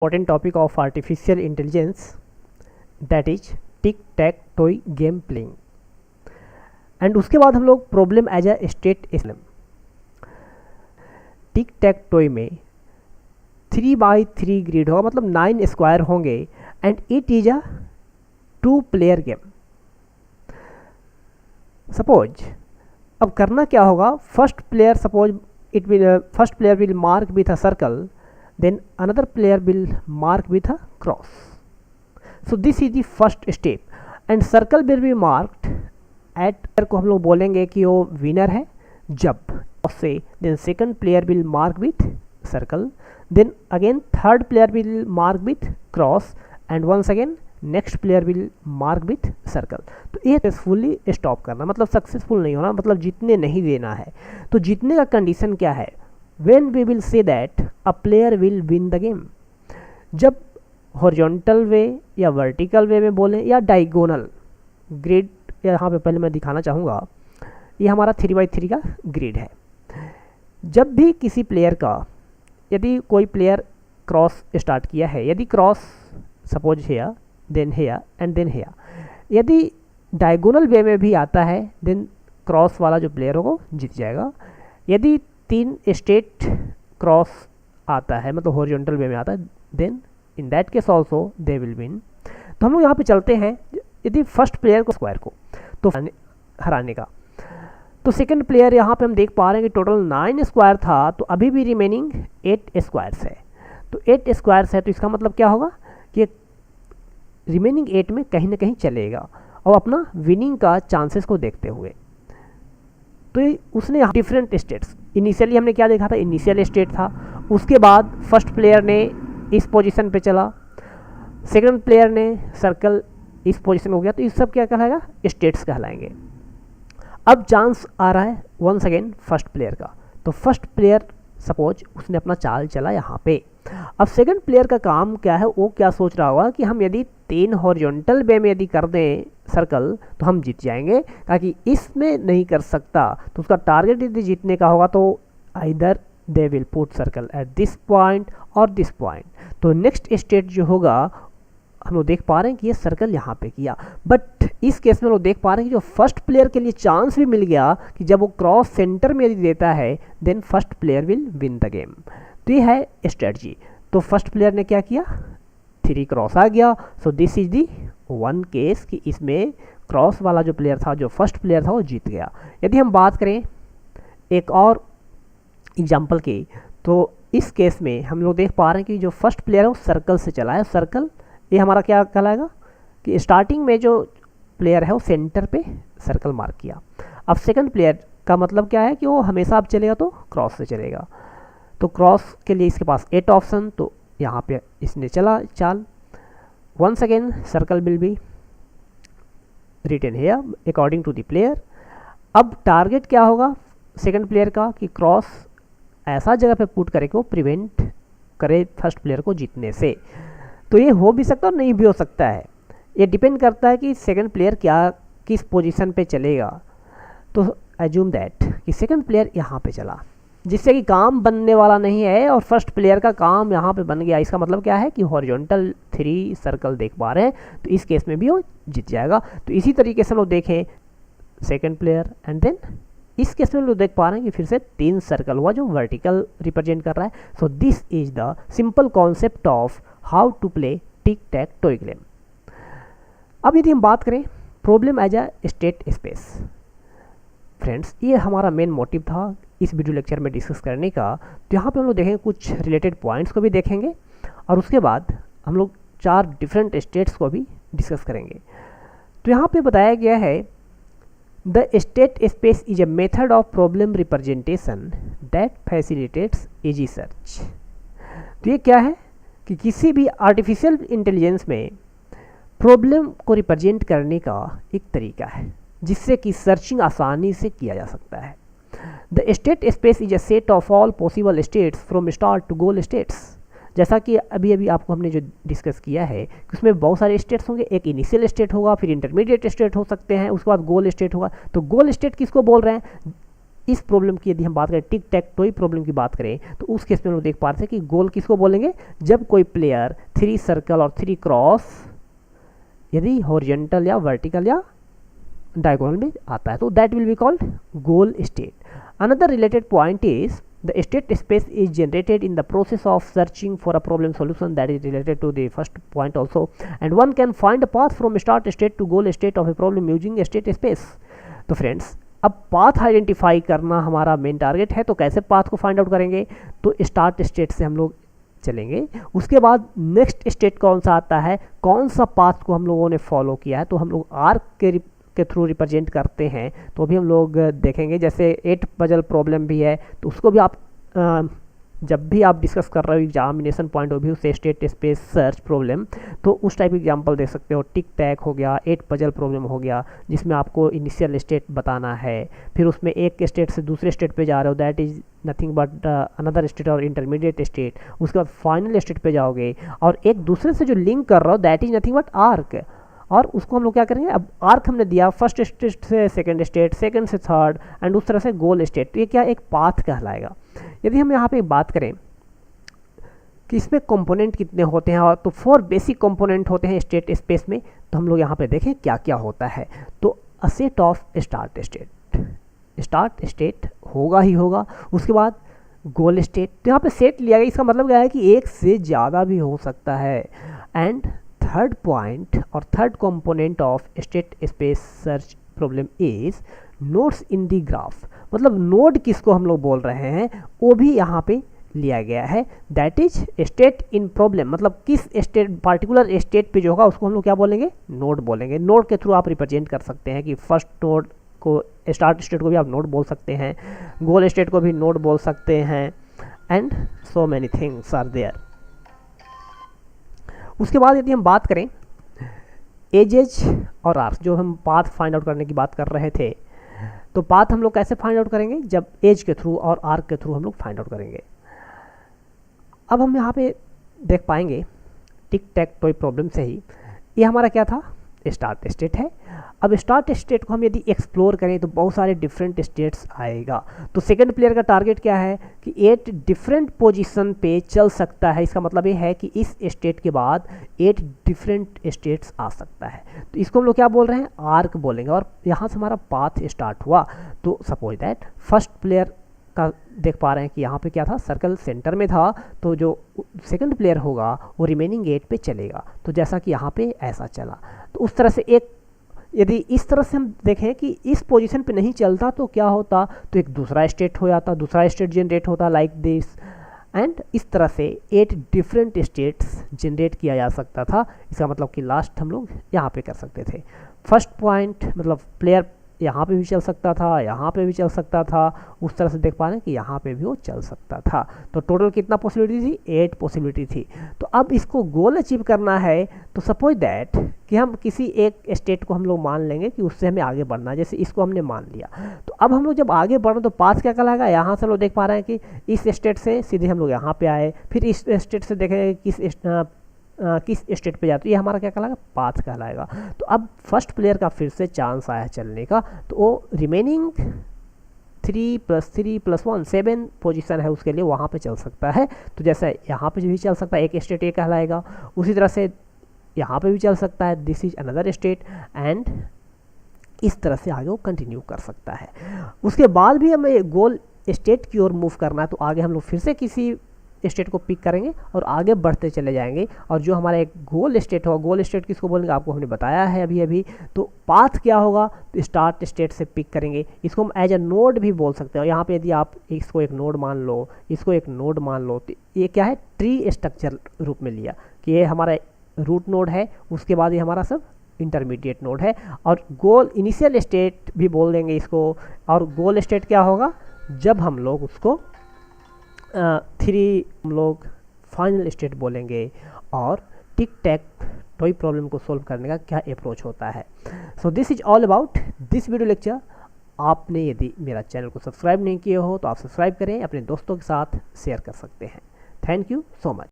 important topic of artificial intelligence, that is tic tac toe game playing. And उसके बाद हम लोग problem as a state इस्लम। Tic tac toe में 3x3 grid होगा, मतलब 9 स्क्वायर होंगे and it is a 2 player game. Suppose अब करना क्या होगा, first player will mark with a circle, then another player will mark with a cross. So this is the first step and circle will be marked at को हम लोग बोलेंगे कि वो विनर है जब से, then second player will mark with circle, then again third player will mark with cross and once again next player will mark with circle। तो ये सक्सेसफुली स्टॉप करना, मतलब सक्सेसफुल नहीं होना, मतलब जीतने नहीं देना है। तो जीतने का कंडीशन क्या है, when we will say that a player will win the game, जब हॉरिजॉन्टल वे या वर्टिकल वे में बोलें या डायगोनल ग्रिड, यहाँ पे पहले मैं दिखाना चाहूँगा, ये हमारा 3x3 का ग्रिड है। जब भी किसी प्लेयर का, यदि कोई प्लेयर क्रॉस स्टार्ट किया है, यदि cross suppose here then here and then here, यदि डायगोनल वे में भी आता है देन क्रॉस वाला जो प्लेयर होगा जीत जाएगा। यदि 3 स्टेट क्रॉस आता है, मतलब हॉरिजॉन्टल वे में आता है, then in that case also they will win. तो हम लोग यहाँ पे चलते हैं, यदि फर्स्ट प्लेयर को स्क्वायर को तो हराने का, तो सेकंड प्लेयर यहाँ पे हम देख पा रहे हैं कि टोटल 9 स्क्वायर था, तो अभी भी रिमेनिंग 8 स्क्वायर्स है। तो 8 स्क्वायर्स है, तो इसका मतलब क्या होगा कि रिमेनिंग 8 में कहीं ना कहीं चलेगा और अपना विनिंग का चांसेस को देखते हुए। तो उसने डिफरेंट स्टेट्स, इनिशियली हमने क्या देखा था, इनिशियल स्टेट था, उसके बाद फर्स्ट प्लेयर ने इस पोजीशन पे चला, सेकंड प्लेयर ने सर्कल इस पोजीशन हो गया, तो इस सब क्या कहलाएगा, स्टेट्स कहलाएंगे। अब चांस आ रहा है वंस अगेन फर्स्ट प्लेयर का, तो फर्स्ट प्लेयर सपोज उसने अपना चाल चला यहाँ पे। अब सेकंड प्लेयर का काम क्या है, वो क्या सोच रहा होगा कि हम यदि 3 हॉरिजॉन्टल वे में यदि कर दें सर्कल तो हम जीत जाएंगे, ताकि इसमें नहीं कर सकता, तो उसका टारगेट यदि जीतने का होगा तो either they will put circle at this point और दिस पॉइंट। तो नेक्स्ट स्टेट जो होगा, हम लोग देख पा रहे हैं कि ये सर्कल यहाँ पे किया, बट इस केस में हम लोग देख पा रहे हैं कि जो फर्स्ट प्लेयर के लिए चांस भी मिल गया कि जब वो क्रॉस सेंटर में यदि देता है then first player will win the game. तो ये है स्ट्रेटजी। तो फर्स्ट प्लेयर ने क्या किया, 3 क्रॉस आ गया, सो this is the one case कि इसमें क्रॉस वाला जो प्लेयर था, जो फर्स्ट प्लेयर था, वो जीत गया। यदि हम बात करें एक और एग्जाम्पल की, तो इस केस में हम लोग देख पा रहे हैं कि जो फर्स्ट प्लेयर है वो सर्कल से चला है। सर्कल ये हमारा क्या कहलाएगा कि स्टार्टिंग में जो प्लेयर है वो सेंटर पे सर्कल मार्क किया। अब सेकंड प्लेयर का मतलब क्या है कि वो हमेशा अब चलेगा तो क्रॉस से चलेगा, तो क्रॉस के लिए इसके पास 8 ऑप्शन, तो यहाँ पे इसने चला चाल। Once again circle will be written here according to the player. अब टारगेट क्या होगा सेकंड प्लेयर का कि क्रॉस ऐसा जगह पे पुट करे कि वो प्रिवेंट करे फर्स्ट प्लेयर को जीतने से। तो ये हो भी सकता है और नहीं भी हो सकता है, ये डिपेंड करता है कि सेकंड प्लेयर क्या किस पोजीशन पे चलेगा। तो एज्यूम दैट कि सेकंड प्लेयर यहाँ पे चला, जिससे कि काम बनने वाला नहीं है और फर्स्ट प्लेयर का काम यहाँ पे बन गया। इसका मतलब क्या है कि हॉरिजॉन्टल 3 सर्कल देख पा रहे हैं, तो इस केस में भी वो जीत जाएगा। तो इसी तरीके से हम लोग देखें सेकंड प्लेयर एंड देन इस केस में हम लोग देख पा रहे हैं कि फिर से 3 सर्कल हुआ जो वर्टिकल रिप्रेजेंट कर रहा है। So this is the simple concept of how to play tic tac toe game. अब यदि हम बात करें problem as a state space, friends ये हमारा मेन मोटिव था इस वीडियो लेक्चर में डिस्कस करने का। तो यहाँ पे हम लोग देखेंगे कुछ रिलेटेड पॉइंट्स को भी देखेंगे और उसके बाद हम लोग 4 डिफरेंट स्टेट्स को भी डिस्कस करेंगे। तो यहाँ पे बताया गया है the state space is a method of problem representation that facilitates easy search. तो ये क्या है कि किसी भी आर्टिफिशियल इंटेलिजेंस में प्रॉब्लम को रिप्रेजेंट करने का एक तरीका है जिससे कि सर्चिंग आसानी से किया जा सकता है। The state space is a set of all possible states from start to goal states. जैसा कि अभी आपको हमने जो डिस्कस किया है कि उसमें बहुत सारे स्टेट्स होंगे, एक इनिशियल स्टेट होगा, फिर इंटरमीडिएट स्टेट हो सकते हैं, उसके बाद गोल स्टेट होगा। तो गोल स्टेट किसको बोल रहे हैं, इस प्रॉब्लम की यदि हम बात करें, टिक टैक टॉय प्रॉब्लम की बात करें, तो उस केस में हम लोग देख पा रहे थे कि गोल किसको बोलेंगे, जब कोई प्लेयर 3 सर्कल और 3 क्रॉस यदि हॉरिजॉन्टल या वर्टिकल या डायगोनल में आता है, तो that will be called goal state. Another related point is the state space is generated in the process of searching for a problem solution, that is related to the first point also, and one can find a path from start state to goal state of a problem using state space. तो friends, अब path identify करना हमारा main target है, तो कैसे path को find out करेंगे, तो स्टार्ट स्टेट से हम लोग चलेंगे. उसके बाद नेक्स्ट स्टेट कौन सा आता है, कौन सा पाथ को हम लोगों ने फॉलो किया है, तो हम लोग आर्क के थ्रू रिप्रेजेंट करते हैं. तो अभी हम लोग देखेंगे, जैसे 8 पजल प्रॉब्लम भी है, तो उसको भी आप जब भी आप डिस्कस कर रहे हो एग्जामिनेशन पॉइंट ऑफ व्यू से स्टेट स्पेस सर्च प्रॉब्लम, तो उस टाइप एग्जांपल देख सकते हो. टिक टैक हो गया, 8 पजल प्रॉब्लम हो गया, जिसमें आपको इनिशियल स्टेट बताना है, फिर उसमें एक स्टेट से दूसरे स्टेट पे जा रहे हो, that is nothing but another state और इंटरमीडिएट स्टेट. उसके बाद फाइनल स्टेट पे जाओगे और एक दूसरे से जो लिंक कर रहा हो, that is nothing but arc. और उसको हम लोग क्या करेंगे, अब आर्क हमने दिया फर्स्ट स्टेट से सेकंड स्टेट, सेकंड से थर्ड, एंड उस तरह से गोल स्टेट. तो ये क्या एक पाथ कहलाएगा. यदि हम यहाँ पे बात करें कि इसमें कंपोनेंट कितने होते हैं, और तो 4 बेसिक कंपोनेंट होते हैं स्टेट स्पेस में, तो हम लोग यहाँ पे देखें क्या क्या होता है. तो अ सेट ऑफ स्टार्ट स्टेट होगा ही होगा. उसके बाद गोल स्टेट, तो यहाँ पे सेट लिया गया, इसका मतलब क्या है कि एक से ज़्यादा भी हो सकता है. एंड थर्ड पॉइंट और third component of state space search problem is nodes in the graph. मतलब नोड किसको हम लोग बोल रहे हैं, वो भी यहाँ पे लिया गया है, that is state in problem. मतलब किस स्टेट, पार्टिकुलर स्टेट पे जो होगा उसको हम लोग क्या बोलेंगे, नोड बोलेंगे. नोड के थ्रू आप रिप्रेजेंट कर सकते हैं कि फर्स्ट नोड को, स्टार्ट स्टेट को भी आप नोड बोल सकते हैं, गोल स्टेट को भी नोड बोल सकते हैं, and so many things are there. उसके बाद यदि हम बात करें एजेज और आर्क्स, जो हम पाथ फाइंड आउट करने की बात कर रहे थे, तो पाथ हम लोग कैसे फाइंड आउट करेंगे, जब एज के थ्रू और आर्क के थ्रू हम लोग फाइंड आउट करेंगे. अब हम यहाँ पे देख पाएंगे टिक टैक टॉय प्रॉब्लम से ही, ये हमारा क्या था, स्टार्ट स्टेट है. अब स्टार्ट स्टेट को हम यदि एक्सप्लोर करें तो बहुत सारे डिफरेंट स्टेट्स आएगा. तो सेकंड प्लेयर का टारगेट क्या है कि 8 डिफरेंट पोजीशन पे चल सकता है. इसका मतलब ये है कि इस स्टेट के बाद 8 डिफरेंट स्टेट्स आ सकता है. तो इसको हम लोग क्या बोल रहे हैं, आर्क बोलेंगे. और यहाँ से हमारा पाथ स्टार्ट हुआ. तो सपोज दैट फर्स्ट प्लेयर का देख पा रहे हैं कि यहाँ पे क्या था, सर्कल सेंटर में था, तो जो सेकंड प्लेयर होगा वो रिमेनिंग 8 पे चलेगा. तो जैसा कि यहाँ पे ऐसा चला, तो उस तरह से एक, यदि इस तरह से हम देखें कि इस पोजीशन पे नहीं चलता तो क्या होता, तो एक दूसरा स्टेट हो जाता, दूसरा स्टेट जनरेट होता लाइक दिस. एंड इस तरह से 8 डिफरेंट स्टेट्स जनरेट किया जा सकता था. इसका मतलब कि लास्ट हम लोग यहाँ पे कर सकते थे. फर्स्ट पॉइंट मतलब प्लेयर यहाँ पे भी चल सकता था, यहाँ पे भी चल सकता था, उस तरह से देख पा रहे हैं कि यहाँ पे भी वो चल सकता था. तो टोटल कितना पॉसिबिलिटी थी, 8 पॉसिबिलिटी थी. तो अब इसको गोल अचीव करना है, तो सपोज दैट कि हम किसी एक स्टेट को हम लोग मान लेंगे कि उससे हमें आगे बढ़ना है. जैसे इसको हमने मान लिया, तो अब हम लोग जब आगे बढ़े तो पाथ क्या कहलाएगा, यहाँ से हम लोग देख पा रहे हैं कि इस स्टेट से सीधे हम लोग यहाँ पे आए, फिर इस स्टेट से देखेंगे किस स्टेट पे जाए, तो ये हमारा क्या कहलाएगा, पाथ कहलाएगा. तो अब फर्स्ट प्लेयर का फिर से चांस आया चलने का, तो वो रिमेनिंग 3 + 3 + 1 7 पोजीशन है उसके लिए वहाँ पे चल सकता है. तो जैसे यहाँ पे भी चल सकता है, एक स्टेट ये कहलाएगा. उसी तरह से यहाँ पे भी चल सकता है, this is another state. And इस तरह से आगे वो कंटिन्यू कर सकता है. उसके बाद भी हमें गोल स्टेट की ओर मूव करना है, तो आगे हम लोग फिर से किसी स्टेट को पिक करेंगे और आगे बढ़ते चले जाएंगे. और जो हमारा एक गोल स्टेट होगा, गोल स्टेट किसको बोलेंगे आपको हमने बताया है अभी अभी. तो पाथ क्या होगा, तो स्टार्ट स्टेट से पिक करेंगे. इसको हम एज अ नोड भी बोल सकते हैं. यहाँ पे यदि आप इसको एक नोड मान लो, इसको एक नोड मान लो, तो ये क्या है, ट्री स्ट्रक्चर रूप में लिया कि ये हमारा रूट नोड है, उसके बाद ये हमारा सब इंटरमीडिएट नोड है. और गोल इनिशियल स्टेट भी बोल देंगे इसको. और गोल स्टेट क्या होगा, जब हम लोग उसको 3 हम लोग फाइनल स्टेट बोलेंगे. और टिक टैक टॉय प्रॉब्लम को सोल्व करने का क्या अप्रोच होता है. So this is all about this video lecture. आपने यदि मेरा चैनल को सब्सक्राइब नहीं किए हो तो आप सब्सक्राइब करें, अपने दोस्तों के साथ शेयर कर सकते हैं. Thank you so much.